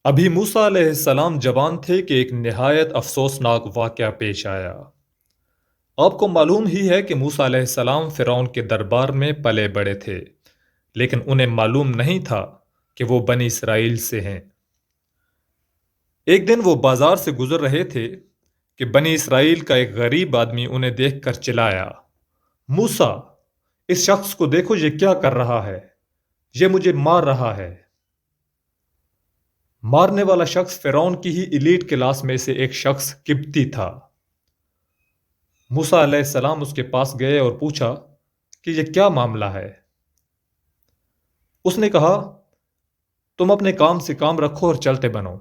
ابھی موسیٰ علیہ السلام جوان تھے کہ ایک نہایت افسوسناک واقعہ پیش آیا۔ آپ کو معلوم ہی ہے کہ موسیٰ علیہ السلام فرعون کے دربار میں پلے بڑے تھے، لیکن انہیں معلوم نہیں تھا کہ وہ بنی اسرائیل سے ہیں۔ ایک دن وہ بازار سے گزر رہے تھے کہ بنی اسرائیل کا ایک غریب آدمی انہیں دیکھ کر چلایا، موسیٰ، اس شخص کو دیکھو، یہ کیا کر رہا ہے؟ یہ مجھے مار رہا ہے۔ مارنے والا شخص فرعون کی ہی ایلیٹ کلاس میں سے ایک شخص قبطی تھا۔ موسیٰ علیہ السلام اس کے پاس گئے اور پوچھا کہ یہ کیا معاملہ ہے؟ اس نے کہا، تم اپنے کام سے کام رکھو اور چلتے بنو۔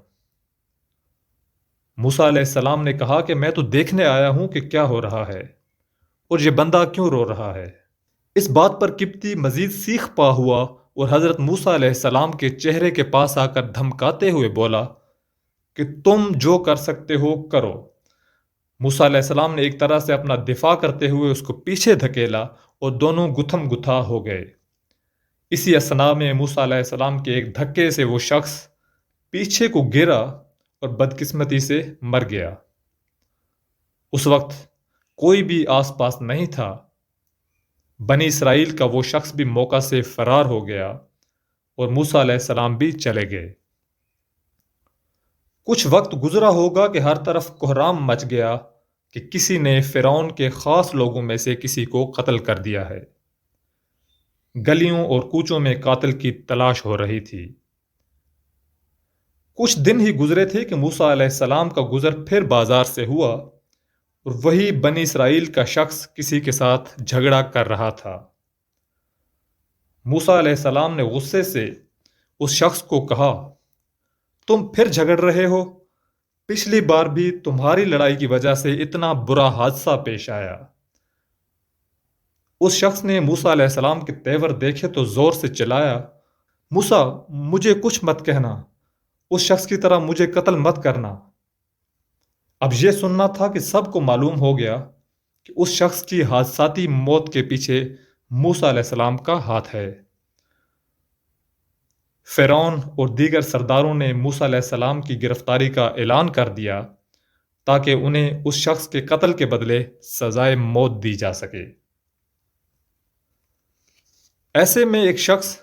موسیٰ علیہ السلام نے کہا کہ میں تو دیکھنے آیا ہوں کہ کیا ہو رہا ہے اور یہ بندہ کیوں رو رہا ہے۔ اس بات پر قبطی مزید سیخ پا ہوا اور حضرت موسیٰ علیہ السلام کے چہرے کے پاس آ کر دھمکاتے ہوئے بولا کہ تم جو کر سکتے ہو کرو۔ موسیٰ علیہ السلام نے ایک طرح سے اپنا دفاع کرتے ہوئے اس کو پیچھے دھکیلا اور دونوں گتھم گتھا ہو گئے۔ اسی اثناء میں موسیٰ علیہ السلام کے ایک دھکے سے وہ شخص پیچھے کو گرا اور بدقسمتی سے مر گیا۔ اس وقت کوئی بھی آس پاس نہیں تھا۔ بنی اسرائیل کا وہ شخص بھی موقع سے فرار ہو گیا اور موسیٰ علیہ السلام بھی چلے گئے۔ کچھ وقت گزرا ہوگا کہ ہر طرف کوہرام مچ گیا کہ کسی نے فرعون کے خاص لوگوں میں سے کسی کو قتل کر دیا ہے۔ گلیوں اور کوچوں میں قاتل کی تلاش ہو رہی تھی۔ کچھ دن ہی گزرے تھے کہ موسیٰ علیہ السلام کا گزر پھر بازار سے ہوا اور وہی بنی اسرائیل کا شخص کسی کے ساتھ جھگڑا کر رہا تھا۔ موسیٰ علیہ السلام نے غصے سے اس شخص کو کہا، تم پھر جھگڑ رہے ہو؟ پچھلی بار بھی تمہاری لڑائی کی وجہ سے اتنا برا حادثہ پیش آیا۔ اس شخص نے موسیٰ علیہ السلام کے تیور دیکھے تو زور سے چلایا، موسیٰ، مجھے کچھ مت کہنا، اس شخص کی طرح مجھے قتل مت کرنا۔ اب یہ سننا تھا کہ سب کو معلوم ہو گیا کہ اس شخص کی حادثاتی موت کے پیچھے موسیٰ علیہ السلام کا ہاتھ ہے۔ فرعون اور دیگر سرداروں نے موسیٰ علیہ السلام کی گرفتاری کا اعلان کر دیا تاکہ انہیں اس شخص کے قتل کے بدلے سزائے موت دی جا سکے۔ ایسے میں ایک شخص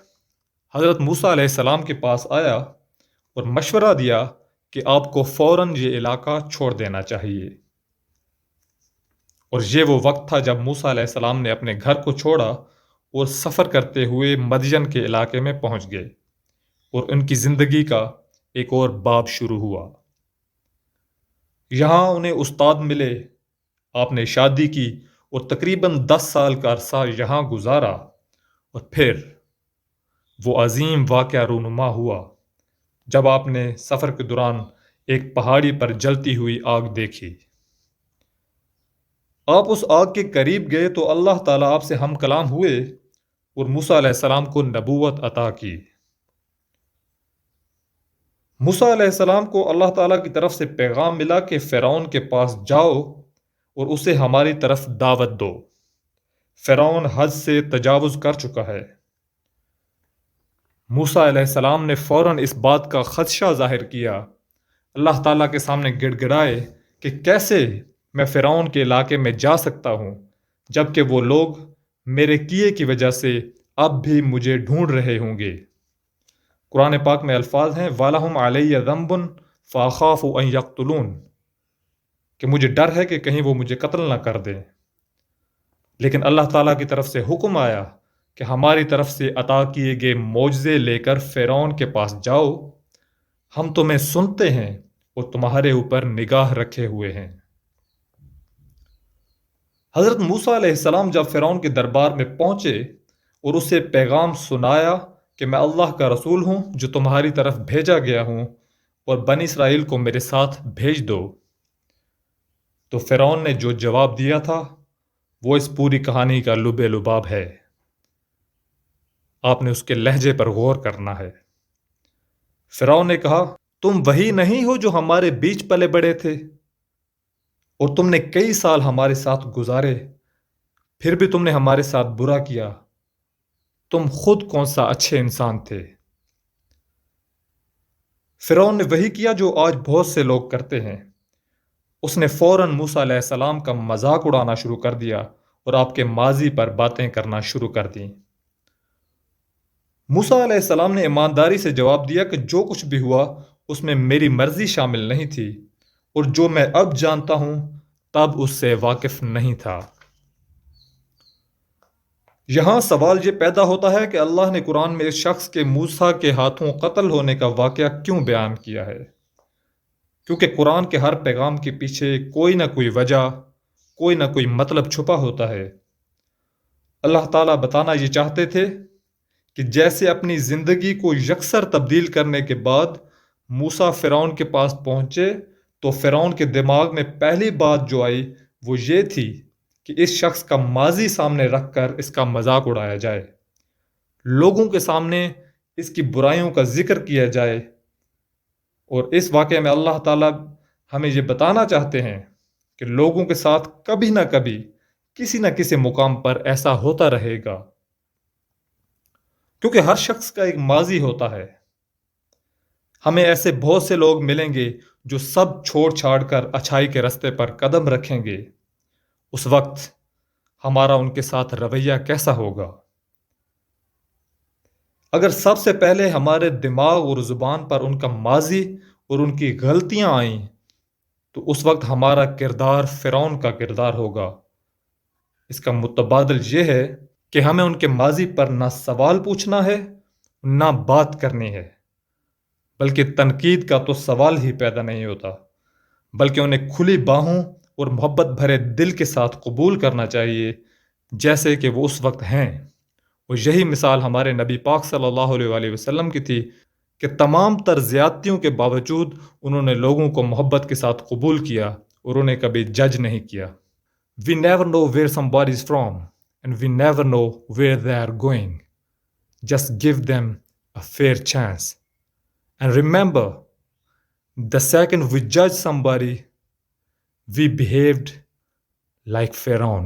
حضرت موسیٰ علیہ السلام کے پاس آیا اور مشورہ دیا کہ آپ کو فوراً یہ علاقہ چھوڑ دینا چاہیے۔ اور یہ وہ وقت تھا جب موسیٰ علیہ السلام نے اپنے گھر کو چھوڑا اور سفر کرتے ہوئے مدین کے علاقے میں پہنچ گئے اور ان کی زندگی کا ایک اور باب شروع ہوا۔ یہاں انہیں استاد ملے، آپ نے شادی کی اور تقریباً 10 سال کا عرصہ یہاں گزارا، اور پھر وہ عظیم واقعہ رونما ہوا جب آپ نے سفر کے دوران ایک پہاڑی پر جلتی ہوئی آگ دیکھی۔ آپ اس آگ کے قریب گئے تو اللہ تعالیٰ آپ سے ہم کلام ہوئے اور موسیٰ علیہ السلام کو نبوت عطا کی۔ موسیٰ علیہ السلام کو اللہ تعالیٰ کی طرف سے پیغام ملا کہ فرعون کے پاس جاؤ اور اسے ہماری طرف دعوت دو۔ فرعون حد سے تجاوز کر چکا ہے۔ موسیٰ علیہ السلام نے فوراً اس بات کا خدشہ ظاہر کیا، اللہ تعالیٰ کے سامنے گڑ گڑائے کہ کیسے میں فرعون کے علاقے میں جا سکتا ہوں جبکہ وہ لوگ میرے کیے کی وجہ سے اب بھی مجھے ڈھونڈ رہے ہوں گے۔ قرآن پاک میں الفاظ ہیں، وَلَهُمْ عَلَيَّ ذَنْبٌ فَأَخَافُ أَن يَقْتُلُونِ، کہ مجھے ڈر ہے کہ کہیں وہ مجھے قتل نہ کر دیں۔ لیکن اللہ تعالیٰ کی طرف سے حکم آیا کہ ہماری طرف سے عطا کیے گئے معجزے لے کر فرعون کے پاس جاؤ، ہم تمہیں سنتے ہیں اور تمہارے اوپر نگاہ رکھے ہوئے ہیں۔ حضرت موسیٰ علیہ السلام جب فرعون کے دربار میں پہنچے اور اسے پیغام سنایا کہ میں اللہ کا رسول ہوں جو تمہاری طرف بھیجا گیا ہوں اور بنی اسرائیل کو میرے ساتھ بھیج دو، تو فرعون نے جو جواب دیا تھا وہ اس پوری کہانی کا لب لباب ہے۔ آپ نے اس کے لہجے پر غور کرنا ہے۔ فرعون نے کہا، تم وہی نہیں ہو جو ہمارے بیچ پلے بڑے تھے اور تم نے کئی سال ہمارے ساتھ گزارے، پھر بھی تم نے ہمارے ساتھ برا کیا۔ تم خود کون سا اچھے انسان تھے؟ فرعون نے وہی کیا جو آج بہت سے لوگ کرتے ہیں۔ اس نے فوراً موسیٰ علیہ السلام کا مذاق اڑانا شروع کر دیا اور آپ کے ماضی پر باتیں کرنا شروع کر دیں۔ موسیٰ علیہ السلام نے ایمانداری سے جواب دیا کہ جو کچھ بھی ہوا اس میں میری مرضی شامل نہیں تھی، اور جو میں اب جانتا ہوں تب اس سے واقف نہیں تھا۔ یہاں سوال یہ پیدا ہوتا ہے کہ اللہ نے قرآن میں اس شخص کے موسیٰ کے ہاتھوں قتل ہونے کا واقعہ کیوں بیان کیا ہے؟ کیونکہ قرآن کے ہر پیغام کے پیچھے کوئی نہ کوئی وجہ، کوئی نہ کوئی مطلب چھپا ہوتا ہے۔ اللہ تعالیٰ بتانا یہ چاہتے تھے کہ جیسے اپنی زندگی کو یکسر تبدیل کرنے کے بعد موسیٰ فرعون کے پاس پہنچے تو فرعون کے دماغ میں پہلی بات جو آئی وہ یہ تھی کہ اس شخص کا ماضی سامنے رکھ کر اس کا مذاق اڑایا جائے، لوگوں کے سامنے اس کی برائیوں کا ذکر کیا جائے۔ اور اس واقعے میں اللہ تعالیٰ ہمیں یہ بتانا چاہتے ہیں کہ لوگوں کے ساتھ کبھی نہ کبھی کسی نہ کسی مقام پر ایسا ہوتا رہے گا، کیونکہ ہر شخص کا ایک ماضی ہوتا ہے۔ ہمیں ایسے بہت سے لوگ ملیں گے جو سب چھوڑ چھاڑ کر اچھائی کے رستے پر قدم رکھیں گے۔ اس وقت ہمارا ان کے ساتھ رویہ کیسا ہوگا؟ اگر سب سے پہلے ہمارے دماغ اور زبان پر ان کا ماضی اور ان کی غلطیاں آئیں تو اس وقت ہمارا کردار فرعون کا کردار ہوگا۔ اس کا متبادل یہ ہے کہ ہمیں ان کے ماضی پر نہ سوال پوچھنا ہے نہ بات کرنی ہے، بلکہ تنقید کا تو سوال ہی پیدا نہیں ہوتا، بلکہ انہیں کھلی باہوں اور محبت بھرے دل کے ساتھ قبول کرنا چاہیے جیسے کہ وہ اس وقت ہیں۔ اور یہی مثال ہمارے نبی پاک صلی اللہ علیہ وآلہ وسلم کی تھی کہ تمام تر زیادتیوں کے باوجود انہوں نے لوگوں کو محبت کے ساتھ قبول کیا اور انہیں کبھی جج نہیں کیا۔ We never know where somebody is from and we never know where they are going. Just give them a fair chance. And remember, the second we judge somebody, we behaved like Pharaoh.